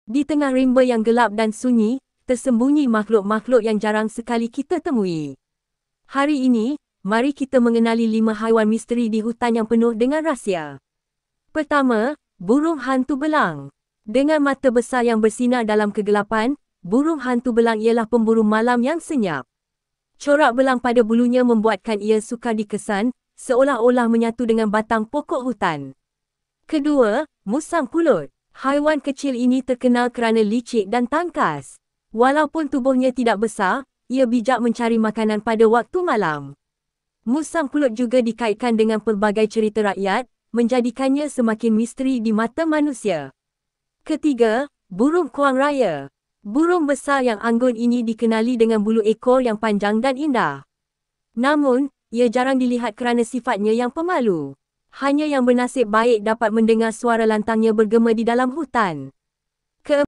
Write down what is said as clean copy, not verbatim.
Di tengah rimba yang gelap dan sunyi, tersembunyi makhluk-makhluk yang jarang sekali kita temui. Hari ini, mari kita mengenali 5 haiwan misteri di hutan yang penuh dengan rahsia. Pertama, burung hantu belang. Dengan mata besar yang bersinar dalam kegelapan, burung hantu belang ialah pemburu malam yang senyap. Corak belang pada bulunya membuatkan ia sukar dikesan, seolah-olah menyatu dengan batang pokok hutan. Kedua, musang pulut. Haiwan kecil ini terkenal kerana licik dan tangkas. Walaupun tubuhnya tidak besar, ia bijak mencari makanan pada waktu malam. Musang pulut juga dikaitkan dengan pelbagai cerita rakyat, menjadikannya semakin misteri di mata manusia. Ketiga, burung kuang raya. Burung besar yang anggun ini dikenali dengan bulu ekor yang panjang dan indah. Namun, ia jarang dilihat kerana sifatnya yang pemalu. Hanya yang bernasib baik dapat mendengar suara lantangnya bergema di dalam hutan.